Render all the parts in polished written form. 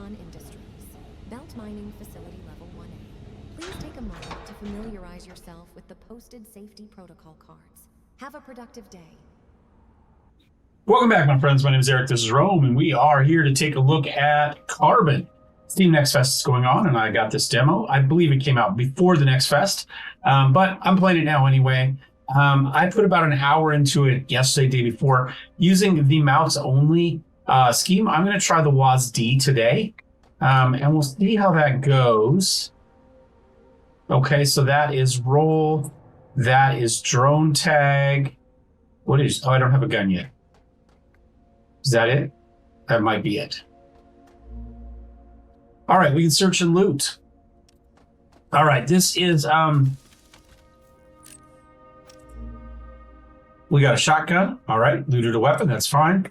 Marathon Industries, Belt Mining Facility Level 1A. Please take a moment to familiarize yourself with the posted safety protocol cards. Have a productive day. Welcome back, my friends. My name is Eric. This is Rome, and we are here to take a look at Carbon. Steam Next Fest is going on, and I got this demo. I believe it came out before the Next Fest, but I'm playing it now anyway. I put about an hour into it yesterday, day before, using the mouse only scheme. I'm going to try the WASD today, and we'll see how that goes. Okay, so that is roll. That is drone tag. What is, oh, I don't have a gun yet. Is that it? That might be it. All right, we can search and loot. All right, this is, we got a shotgun. All right, looted a weapon, that's fine.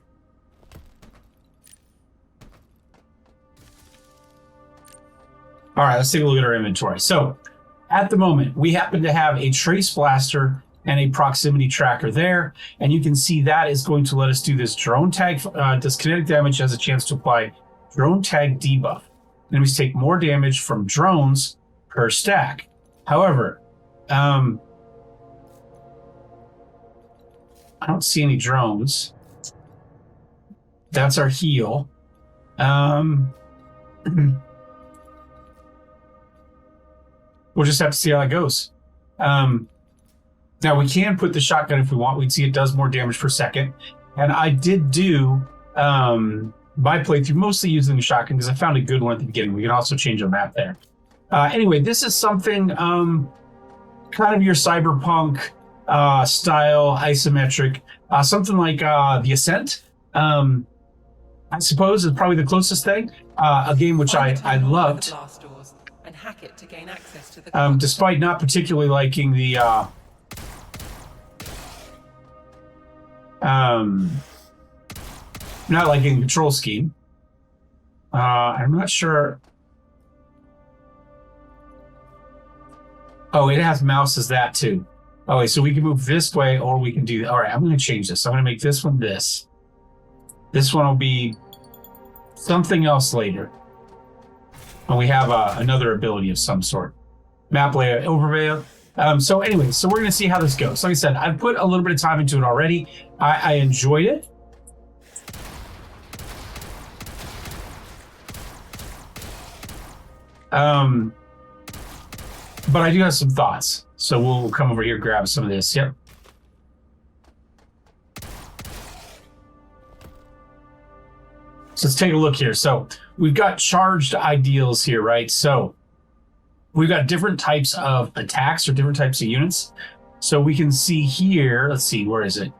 All right, let's take a look at our inventory. So at the moment, we happen to have a trace blaster and a proximity tracker there. And you can see that is going to let us do this drone tag. Does kinetic damage, has a chance to apply drone tag debuff. Enemies take more damage from drones per stack. However, I don't see any drones. That's our heal. We'll just have to see how that goes. Now we can put the shotgun if we want. We'd see it does more damage per second. And I did do my playthrough mostly using the shotgun because I found a good one at the beginning. We can also change the map there. Anyway, this is something kind of your cyberpunk style, isometric, something like the Ascent. I suppose is probably the closest thing. A game which I loved. And hack it to gain access to the despite not particularly liking the not liking the control scheme. I'm not sure. Oh, it has mouse as that too. Okay, so we can move this way or we can do, all right, I'm going to change this. I'm going to make this one this. This one will be something else later. And we have another ability of some sort. Map layout overview. So anyway, so we're going to see how this goes. Like I said, I've put a little bit of time into it already. I enjoyed it. But I do have some thoughts. So we'll come over here, grab some of this. Yep. So let's take a look here. So we've got charged ideals here, right? So we've got different types of attacks or different types of units. So we can see here, let's see, where is it?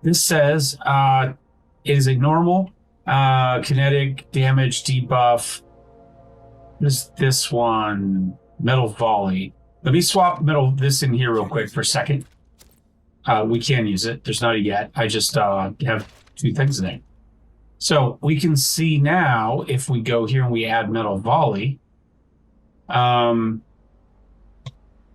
This says it is a normal kinetic damage debuff. What is this one? Metal volley. Let me swap this in here real quick for a second. We can use it. There's not a yet. I just have two things in it. So we can see now if we go here and we add metal volley, probably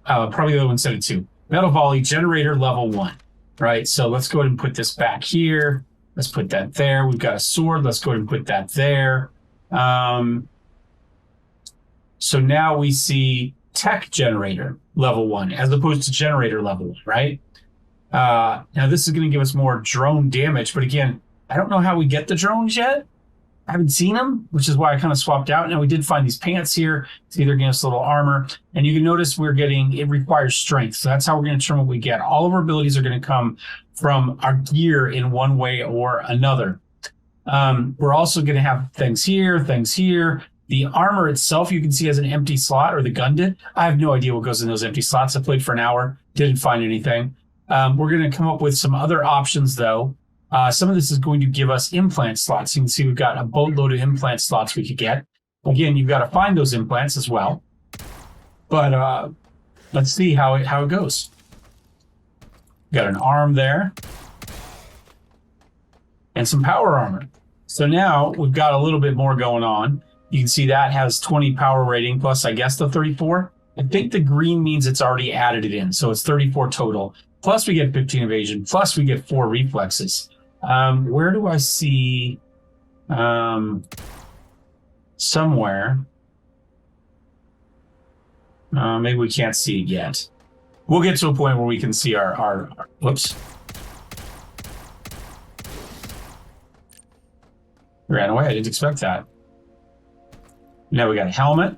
the other one instead of two. Metal volley generator level 1, right? So let's go ahead and put this back here. Let's put that there. We've got a sword. Let's go ahead and put that there. So now we see tech generator level 1 as opposed to generator level 1, right? Now this is going to give us more drone damage, but again, I don't know how we get the drones yet. I haven't seen them, which is why I kind of swapped out. Now we did find these pants here. It's either giving us a little armor, and you can notice we're getting, it requires strength. So that's how we're going to determine what we get. All of our abilities are going to come from our gear in one way or another. We're also going to have things here, things here. The armor itself, you can see has an empty slot, or the gun did. I have no idea what goes in those empty slots. I played for an hour, didn't find anything. We're going to come up with some other options though. Some of this is going to give us implant slots. You can see we've got a boatload of implant slots we could get. Again, you've got to find those implants as well. But let's see how it goes. Got an arm there. And some power armor. So now we've got a little bit more going on. You can see that has 20 power rating plus, I guess, the 34. I think the green means it's already added it in. So it's 34 total. Plus we get 15 evasion. Plus we get 4 reflexes. Where do I see somewhere. Maybe we can't see it yet. We'll get to a point where we can see our whoops. Ran away. I didn't expect that. Now we got a helmet.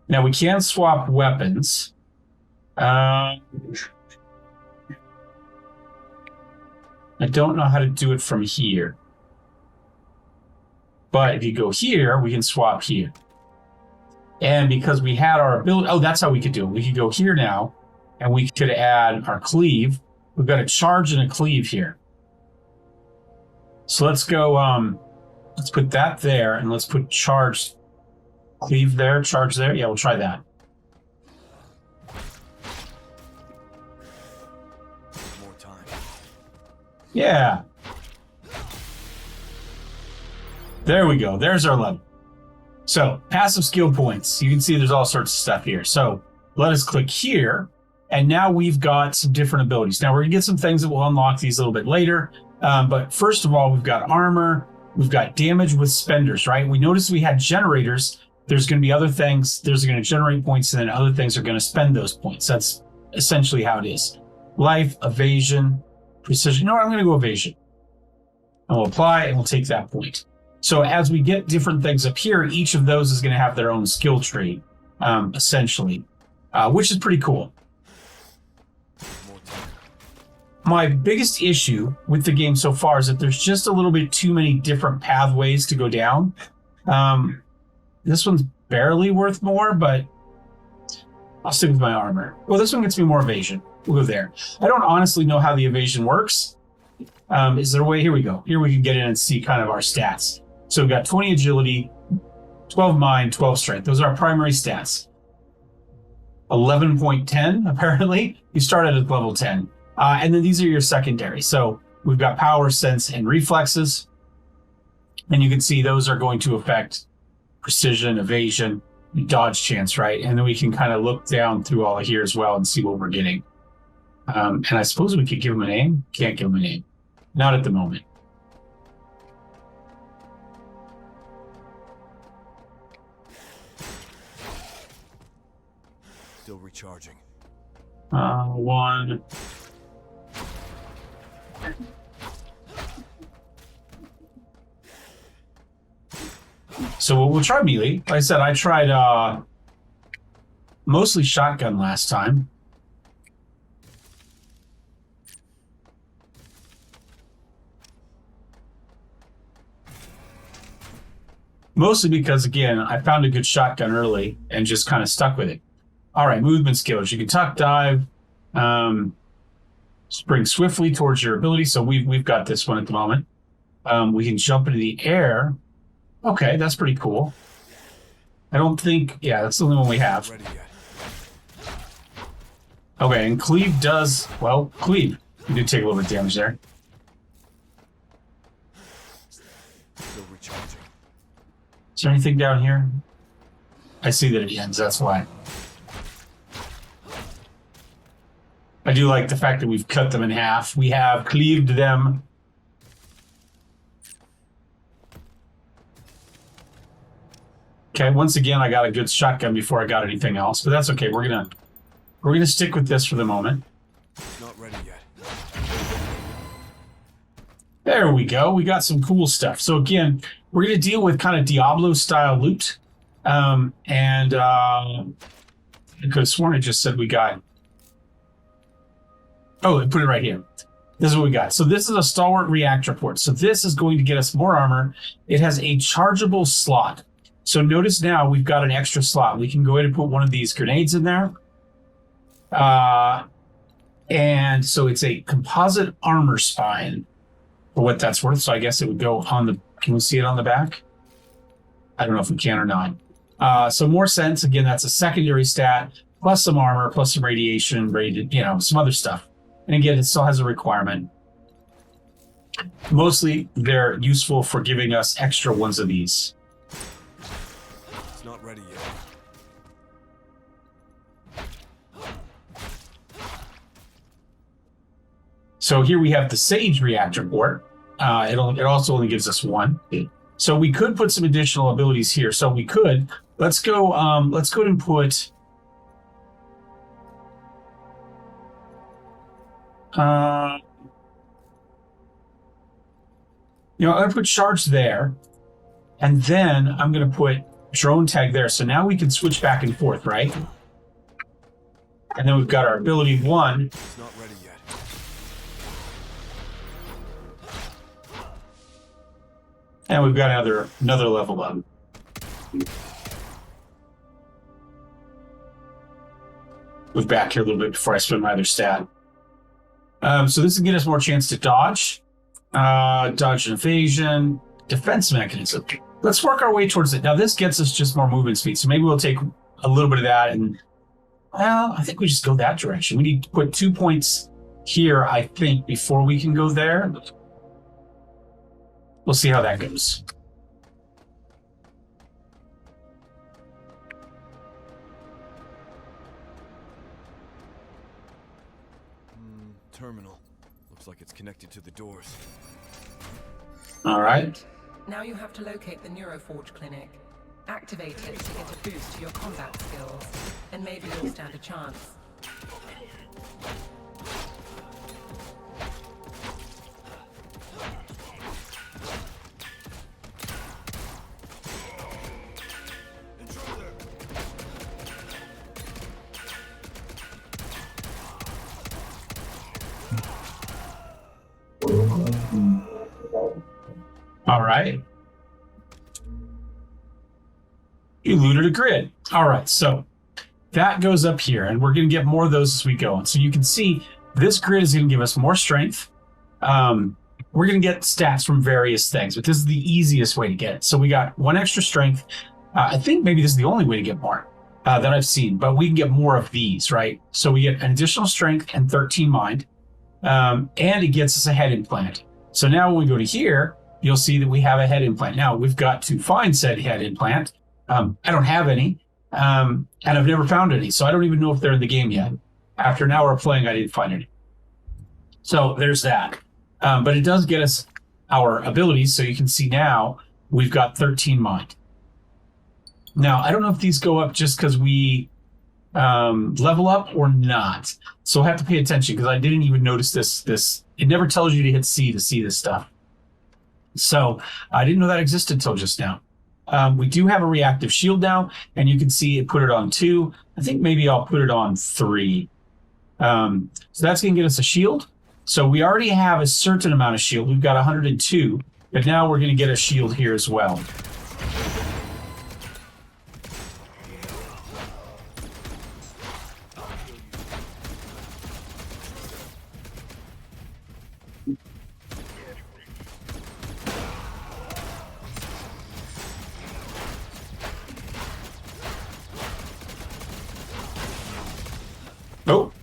Now we can swap weapons. I don't know how to do it from here. But if you go here, we can swap here. And because we had our ability, oh, that's how we could do it. We could go here now, and we could add our cleave. We've got a charge and a cleave here. So let's go, let's put that there, and let's put charge, cleave there, charge there. Yeah, we'll try that. More time. Yeah. There we go. There's our level. So, passive skill points. You can see there's all sorts of stuff here. So, let us click here, and now we've got some different abilities. Now, we're going to get some things that will unlock these a little bit later, but first of all, we've got armor, we've got damage with spenders, right? We noticed we had generators. There's going to be other things. There's going to generate points, and then other things are going to spend those points. That's essentially how it is. Life, evasion, precision. No, I'm going to go evasion. And we'll apply, and we'll take that point. So as we get different things up here, each of those is going to have their own skill tree, essentially, which is pretty cool. My biggest issue with the game so far is that there's just a little bit too many different pathways to go down. This one's barely worth more, but I'll stick with my armor. Well, this one gets me more evasion. We'll go there. I don't honestly know how the evasion works. Is there a way? Here we go. Here we can get in and see kind of our stats. So we've got 20 agility, 12 mind, 12 strength. Those are our primary stats. 11.10, apparently. You started at level 10. And then these are your secondary. So we've got power, sense, and reflexes. And you can see those are going to affect precision, evasion, dodge chance, right? And then we can kind of look down through all of here as well and see what we're getting. And I suppose we could give them a name. Can't give them a name. Not at the moment. Still recharging. One. So we'll try melee. Like I said, I tried mostly shotgun last time. Mostly because, again, I found a good shotgun early and just kind of stuck with it. All right, movement skills. You can tuck, dive, spring swiftly towards your ability. So we've got this one at the moment. We can jump into the air. Okay, that's pretty cool. I don't think... Yeah, that's the only one we have. Okay, and cleave does... Well, cleave. You do take a little bit of damage there. Still recharging. Is there anything down here? I see that it ends, that's why. I do like the fact that we've cut them in half. We have cleaved them. Okay, once again, I got a good shotgun before I got anything else, but that's okay. We're gonna stick with this for the moment. Not ready yet. There we go. We got some cool stuff. So again, we're gonna deal with kind of Diablo-style loot, I could have sworn it just said we got. Oh, I put it right here. This is what we got. So this is a stalwart reactor port. So this is going to get us more armor. It has a chargeable slot. So notice now we've got an extra slot. We can go ahead and put one of these grenades in there. And so it's a composite armor spine for what that's worth. So I guess it would go on the, can we see it on the back? I don't know if we can or not. So more sense, again, that's a secondary stat, plus some armor, plus some radiation, some other stuff. And again, it still has a requirement. Mostly, they're useful for giving us extra ones of these. It's not ready yet. So here we have the Sage reactor port. It also only gives us one. So we could put some additional abilities here. So we could, let's go ahead and put, I'm going to put charge there, and then I'm going to put drone tag there. So now we can switch back and forth, right? And then we've got our ability 1. It's not ready yet. And we've got another level up. Move back here a little bit before I spend my other stat. So this will get us more chance to dodge. Dodge and evasion. Defense mechanism. Let's work our way towards it. Now this gets us just more movement speed. So maybe we'll take a little bit of that and, well, I think we just go that direction. We need to put 2 points here, I think, before we can go there. We'll see how that goes. Terminal. Looks like it's connected to the doors. All right. Now you have to locate the Neuroforge clinic. Activate it to get a boost to your combat skills, and maybe you'll stand a chance. All right. You looted a grid. All right, so that goes up here, and we're going to get more of those as we go. And so you can see this grid is going to give us more strength. We're going to get stats from various things, but this is the easiest way to get it. So we got 1 extra strength. I think maybe this is the only way to get more that I've seen, but we can get more of these, right? So we get an additional strength and 13 mind, and it gets us a head implant. So now when we go to here, you'll see that we have a head implant. Now we've got to find said head implant. I don't have any, and I've never found any, so I don't even know if they're in the game yet. After an hour of playing, I didn't find any. So there's that. But it does get us our abilities, so you can see now we've got 13 mind. Now, I don't know if these go up just because we level up or not. So we'll have to pay attention, because I didn't even notice this. It never tells you to hit C to see this stuff. So I didn't know that existed until just now. We do have a reactive shield now, and you can see it put it on 2. I think maybe I'll put it on 3. So that's going to get us a shield. So we already have a certain amount of shield. We've got 102, but now we're going to get a shield here as well. Oh.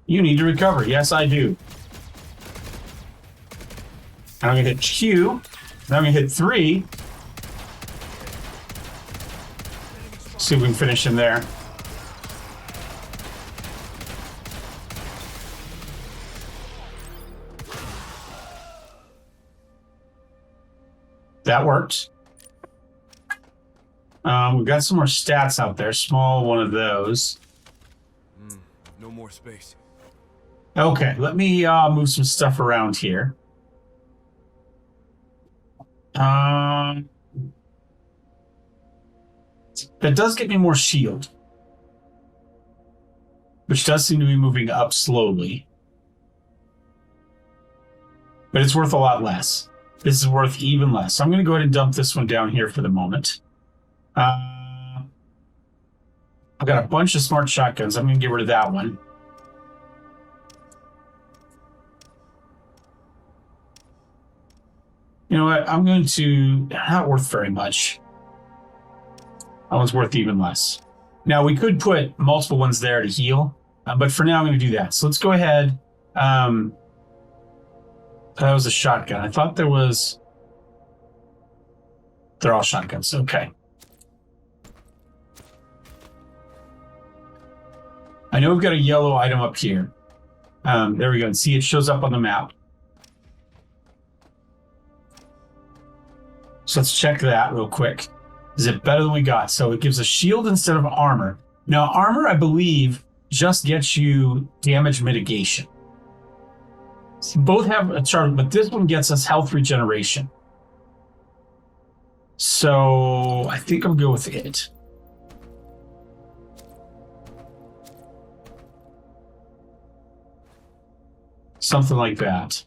You need to recover. Yes, I do. And I'm going to hit Q. Then I'm going to hit 3. See if we can finish him there. That worked. We've got some more stats out there. Small one of those. No more space. Okay, let me move some stuff around here. That does get me more shield, which does seem to be moving up slowly. But it's worth a lot less. This is worth even less. So I'm going to go ahead and dump this one down here for the moment. I've got a bunch of smart shotguns. I'm going to get rid of that one. You know what? I'm going to... Not worth very much. That one's worth even less. Now, we could put multiple ones there to heal, but for now, I'm going to do that. So let's go ahead. That was a shotgun. I thought there was... They're all shotguns. Okay. know we've got a yellow item up here. There we go. And see, it shows up on the map. So let's check that real quick. Is it better than we got? So it gives a shield instead of armor. Now, armor, I believe, just gets you damage mitigation. So both have a chart, but this one gets us health regeneration. So I think I'll go with it. Something like that.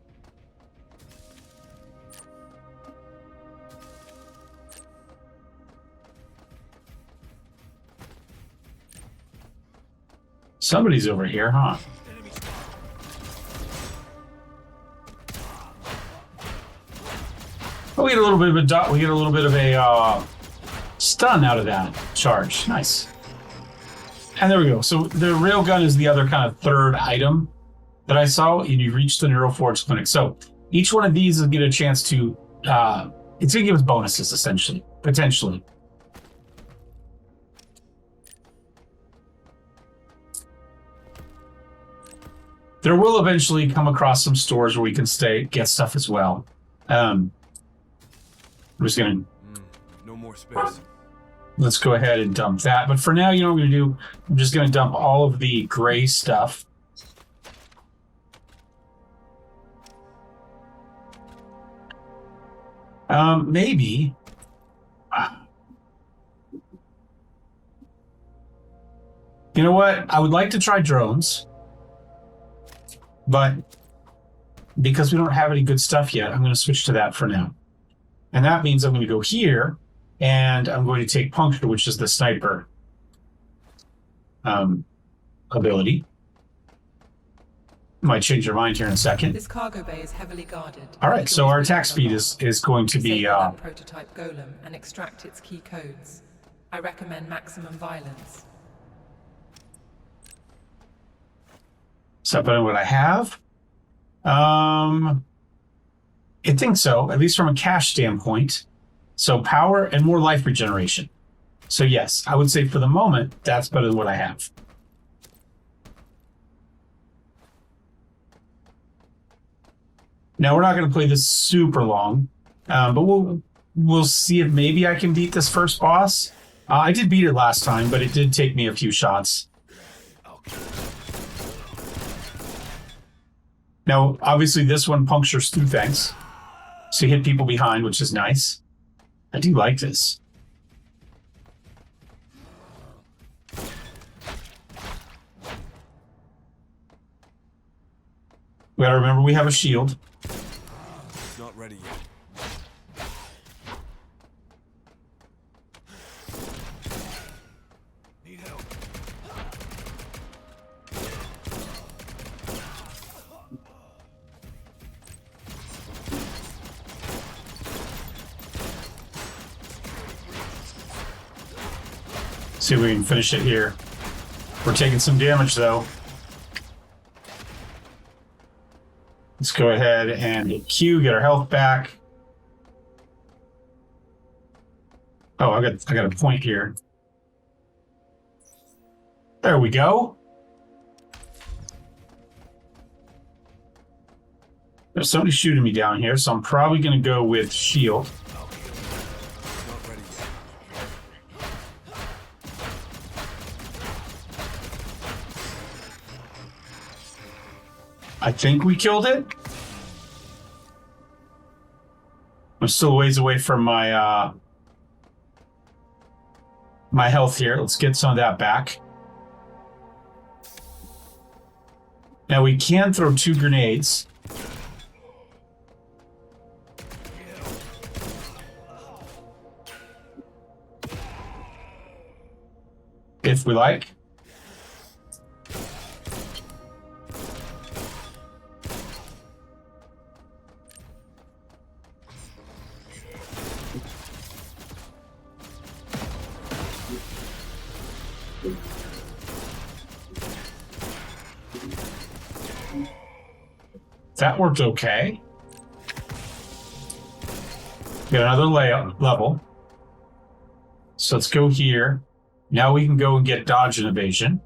Somebody's over here, huh? Oh, we get a little bit of a stun out of that charge. Nice. And there we go. So the railgun is the other kind of third item that I saw, and you reach the Neuroforge Clinic. So each one of these is get a chance to, it's going to give us bonuses, essentially, potentially. There will eventually come across some stores where we can get stuff as well. I'm just going to... No more space. Let's go ahead and dump that. But for now, you know what I'm going to do? I'm just going to dump all of the gray stuff. Maybe. You know what? I would like to try drones. But because we don't have any good stuff yet, I'm going to switch to that for now. And that means I'm going to go here, and I'm going to take Puncture, which is the sniper ability. Might change your mind here in a second. This cargo bay is heavily guarded. All right, so our attack speed is going to be... Disable that prototype golem and extract its key codes. I recommend maximum violence. Is that better than what I have? I think so, at least from a cash standpoint. So power and more life regeneration. So yes, I would say for the moment, that's better than what I have. Now, we're not going to play this super long, but we'll see if maybe I can beat this first boss. I did beat it last time, but it did take me a few shots. Now, obviously, this one punctures through things. So you hit people behind, which is nice. I do like this. We gotta remember we have a shield. It's not ready yet. Need help. See if we can finish it here. We're taking some damage though. Let's go ahead and hit Q, get our health back. Oh, I got a point here. There we go. There's somebody shooting me down here, so I'm probably going to go with shield. Not ready yet. I think we killed it. I'm still a ways away from my my health here. Let's get some of that back. Now we can throw 2 grenades. If we like. That worked okay. Got another level. So let's go here. Now we can go and get dodge and evasion.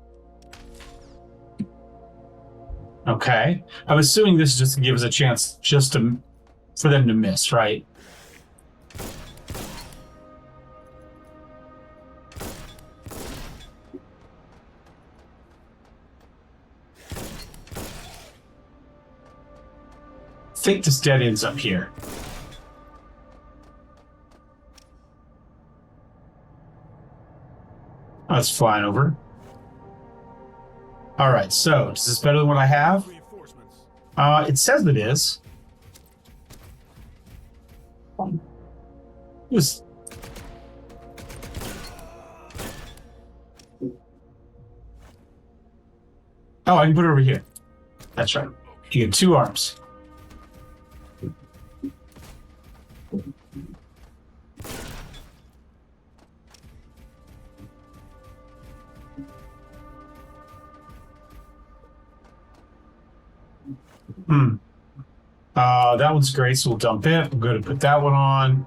Okay. I'm assuming this is just to give us a chance just to for them to miss, right? I think this dead ends up here. Oh, it's flying over. All right, so is this better than what I have? Reinforcements. It says it is. It was. Oh, I can put it over here. That's right. You get 2 arms. That one's great, so we'll dump it. We'll go to put that one on.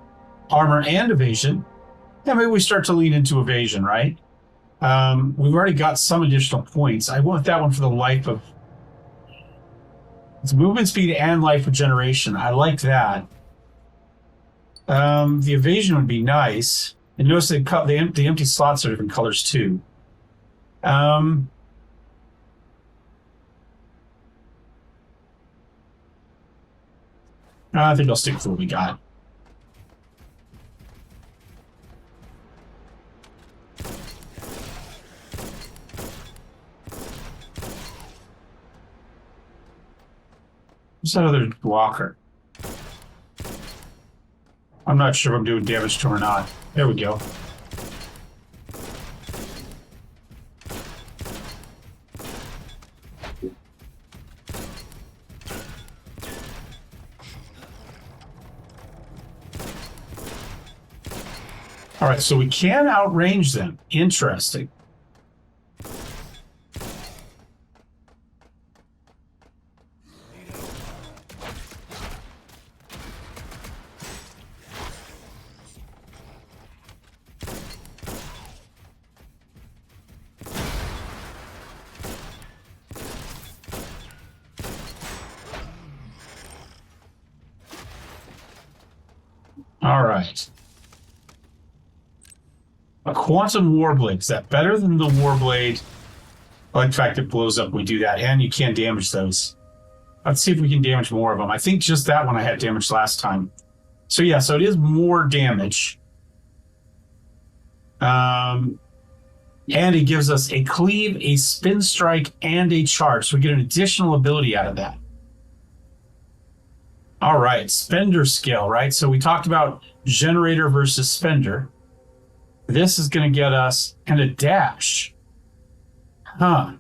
Armor and evasion. Yeah, maybe we start to lean into evasion, right? We've already got some additional points. I want that one for the life of... It's movement speed and life regeneration. I like that. The evasion would be nice. And notice the empty slots are different colors too. I think I'll stick with what we got. What's that other blocker? I'm not sure if I'm doing damage to him or not. There we go. All right, so we can outrange them. Interesting. All right. A quantum warblade. Is that better than the warblade? I like the fact it blows up when we do that, and you can't damage those. Let's see if we can damage more of them. I think just that one I had damaged last time. So yeah, so it is more damage. And it gives us a cleave, a spin strike, and a charge. So we get an additional ability out of that. All right, spender skill, right? So we talked about generator versus spender. This is going to get us and a dash. Huh.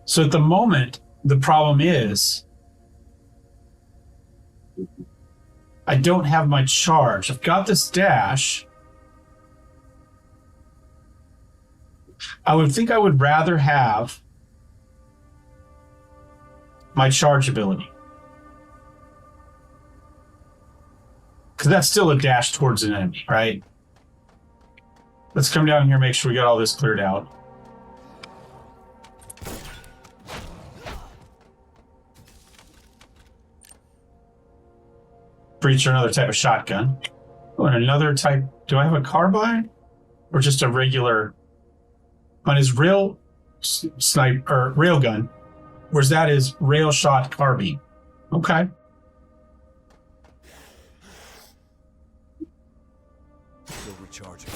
So at the moment, the problem is I don't have my charge. I've got this dash. I would think I would rather have my charge ability. Because that's still a dash towards an enemy, right? Let's come down here and make sure we got all this cleared out. Breach or another type of shotgun. Oh, and another type. Do I have a carbine? Or just a regular? On his rail snipe or railgun, whereas that is rail shot carbine. Okay. Still recharging.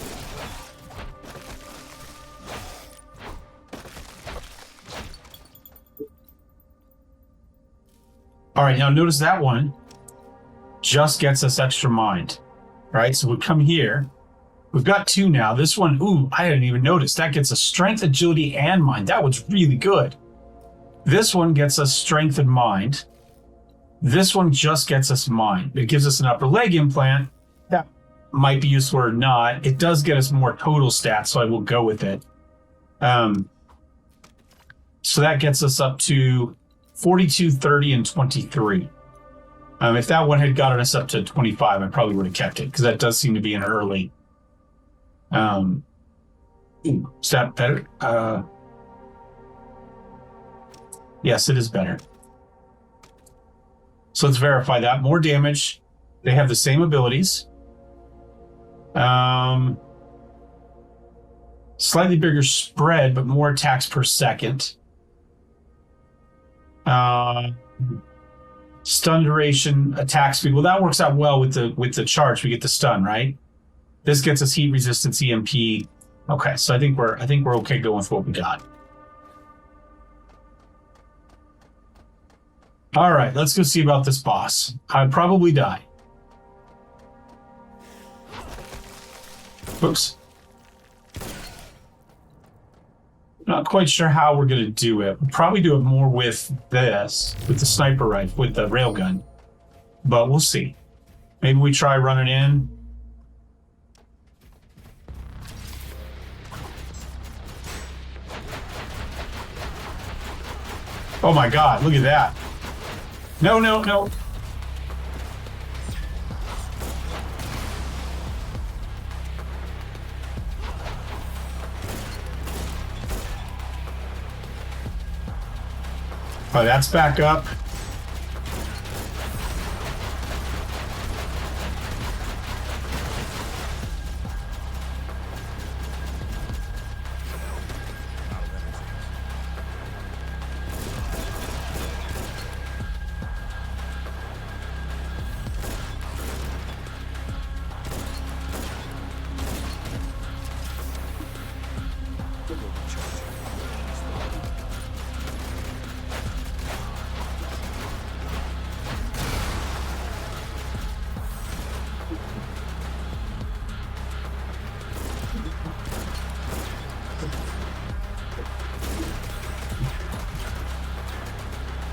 All right, now notice that one just gets us extra mind. All right, so we come here. We've got 2 now. This one, ooh, I didn't even notice. That gets us strength, agility, and mind. That was really good. This one gets us strength and mind. This one just gets us mind. It gives us an upper leg implant. That might be useful or not. It does get us more total stats, so I will go with it. So that gets us up to 42, 30, and 23. If that one had gotten us up to 25, I probably would have kept it, because that does seem to be an early. Is that better? Yes, it is better. So let's verify that. More damage. They have the same abilities. Slightly bigger spread, but more attacks per second. Stun duration, attack speed. Well, that works out well with the charge. We get the stun, right? This gets us heat resistance, EMP. Okay, so I think we're okay going with what we got. All right, let's go see about this boss. I'd probably die. Oops. Not quite sure how we're going to do it. We'll probably do it more with this, with the sniper rifle, with the railgun. But we'll see. Maybe we try running in. Oh my god, look at that. No, no, no. Oh, that's back up.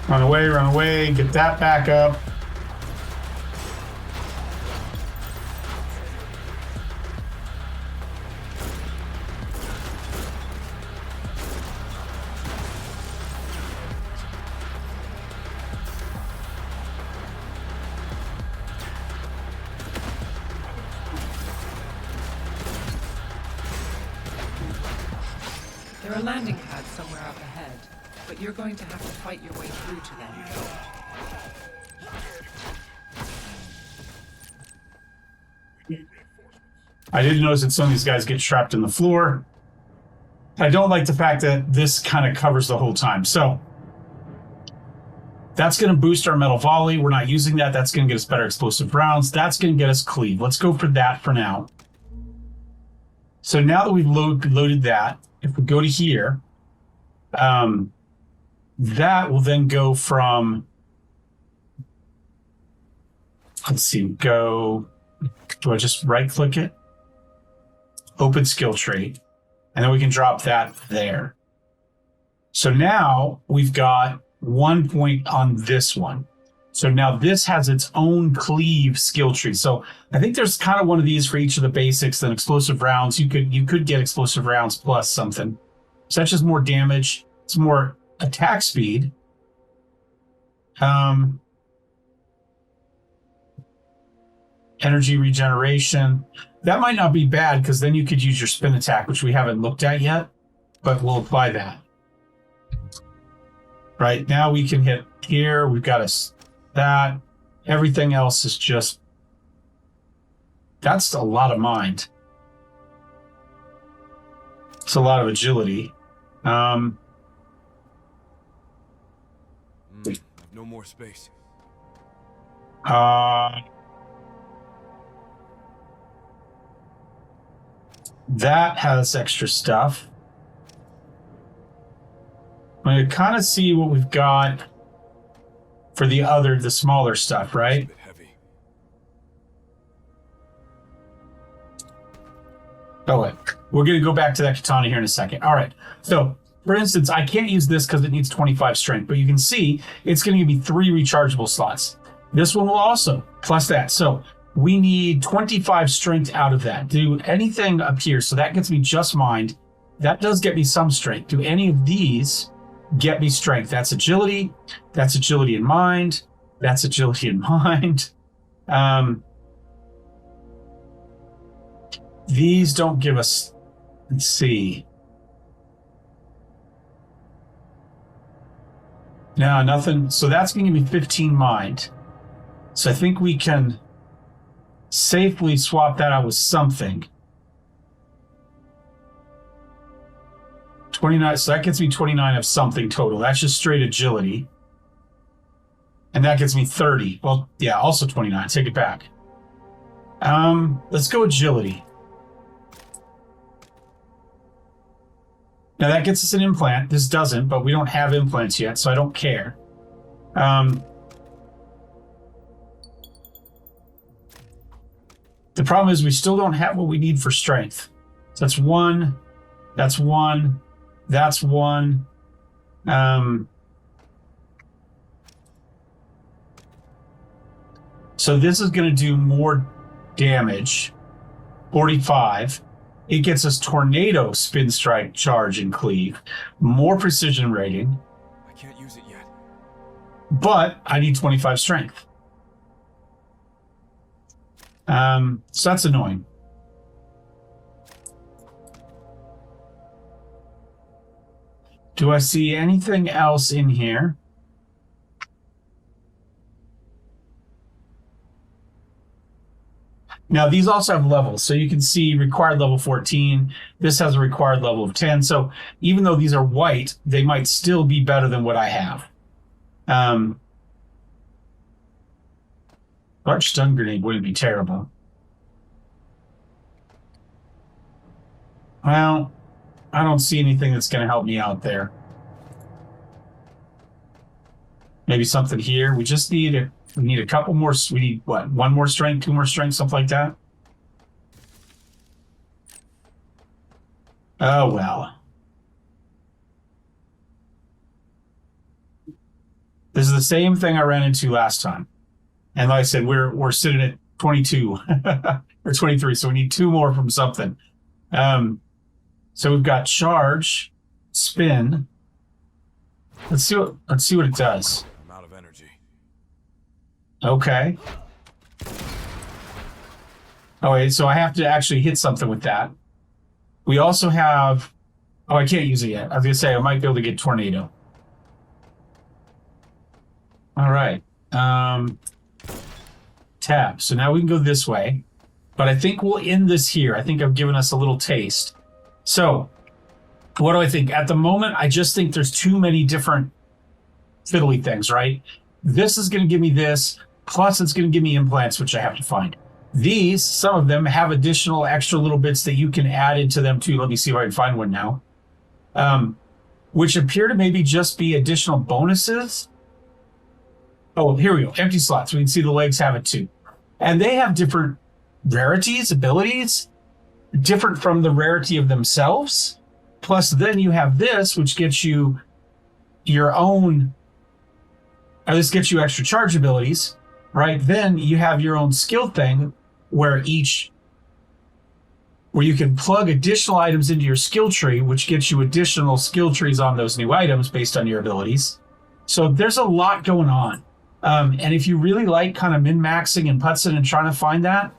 Run away, get that back up. There are landing pads somewhere up ahead, but you're going to have to fight your way through to them. I did notice that some of these guys get trapped in the floor. I don't like the fact that this kind of covers the whole time. So that's going to boost our metal volley. We're not using that. That's going to get us better explosive rounds. That's going to get us cleave. Let's go for that for now. So now that we've loaded that, if we go to here, that will then go from, let's see, do I just right click it? Open skill trait. And then we can drop that there. So now we've got 1 point on this one. So now this has its own cleave skill tree. So I think there's kind of one of these for each of the basics. Then explosive rounds, you could get explosive rounds plus something. So that's just more damage. It's more attack speed. Energy regeneration. That might not be bad because then you could use your spin attack, which we haven't looked at yet, but we'll apply that. Right now we can hit here. We've got that. Everything else is just, that's a lot of mind. It's a lot of agility. No more space. That has extra stuff. I'm going to kind of see what we've got for the smaller stuff, right? A bit heavy. Oh, wait. We're going to go back to that katana here in a second. All right. So, for instance, I can't use this because it needs 25 strength, but you can see it's going to give me 3 rechargeable slots. This one will also, plus that. So, we need 25 strength out of that. Do anything up here. So that gets me just mind. That does get me some strength. Do any of these get me strength? That's agility. That's agility in mind. That's agility in mind. These don't give us, let's see. No, nothing. So that's going to give me 15 mind. So I think we can safely swap that out with something. 29. So that gets me 29 of something total. That's just straight agility. And that gets me 30. Well, yeah, also 29. Take it back. Let's go agility. Now that gets us an implant. This doesn't, but we don't have implants yet, so I don't care. The problem is we still don't have what we need for strength. So that's one. That's one. That's one. So this is going to do more damage. 45. It gets us tornado, spin, strike, charge, and cleave. More precision rating. I can't use it yet. But I need 25 strength. So that's annoying. Do I see anything else in here? Now, these also have levels. So you can see required level 14. This has a required level of 10. So even though these are white, they might still be better than what I have. Large stun grenade wouldn't be terrible. Well, I don't see anything that's going to help me out there. Maybe something here. We just need a... We need a couple more. We need, what, one more strength, two more strength, something like that? Oh, well. This is the same thing I ran into last time. And like I said, we're sitting at 22 or 23, so we need two more from something. So we've got charge, spin. Let's see what it does. I'm out of energy. Okay. Oh, wait, so I have to actually hit something with that. We also have... Oh, I can't use it yet. I was going to say I might be able to get tornado. All right. Tab. So now we can go this way. But I think we'll end this here. I think I've given us a little taste. So, what do I think? At the moment, I just think there's too many different fiddly things, right? This is going to give me this. Plus, it's going to give me implants, which I have to find. These, some of them, have additional extra little bits that you can add into them, too. Let me see if I can find one now. Which appear to maybe just be additional bonuses. Oh, here we go. Empty slots. We can see the legs have it, too. And they have different rarities, abilities, different from the rarity of themselves. Plus, then you have this, which gets you your own... this gets you extra charge abilities. Right, then you have your own skill thing where you can plug additional items into your skill tree, which gets you additional skill trees on those new items based on your abilities. So there's a lot going on. And if you really like kind of min-maxing and putzing and trying to find that,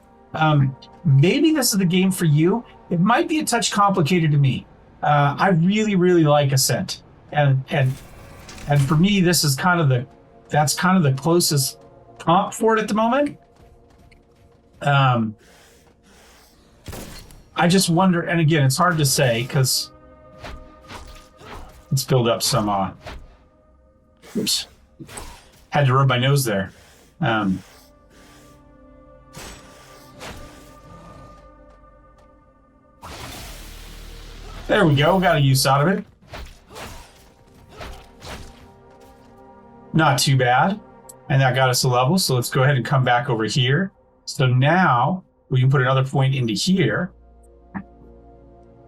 maybe this is the game for you. It might be a touch complicated to me. I really, really like Ascent. And for me, this is that's kind of the closest comp for it at the moment. I just wonder, and again, it's hard to say because let's build up some oops, had to rub my nose there. There we go, got a use out of it. Not too bad. And that got us a level, so let's go ahead and come back over here. So now we can put another point into here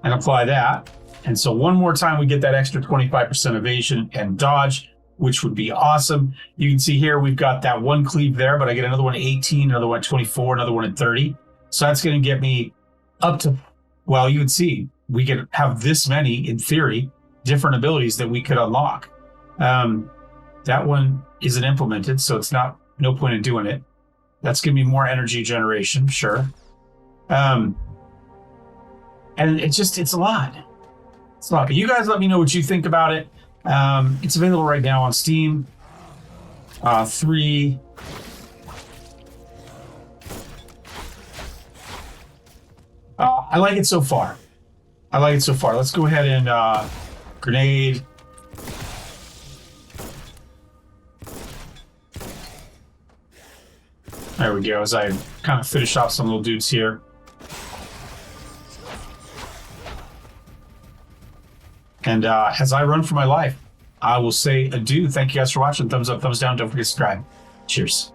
and apply that. And so one more time, we get that extra 25% evasion and dodge, which would be awesome. You can see here, we've got that one cleave there, but I get another one at 18, another one at 24, another one at 30. So that's going to get me up to, well, you would see, we could have this many, in theory, different abilities that we could unlock. That one isn't implemented, so it's no point in doing it. That's going to be more energy generation, sure. And it's a lot. It's a lot. But you guys let me know what you think about it. It's available right now on Steam. 3. I like it so far. Let's go ahead and grenade. There we go, as I kind of finish off some little dudes here. And as I run for my life, I will say adieu. Thank you guys for watching. Thumbs up, thumbs down. Don't forget to subscribe. Cheers.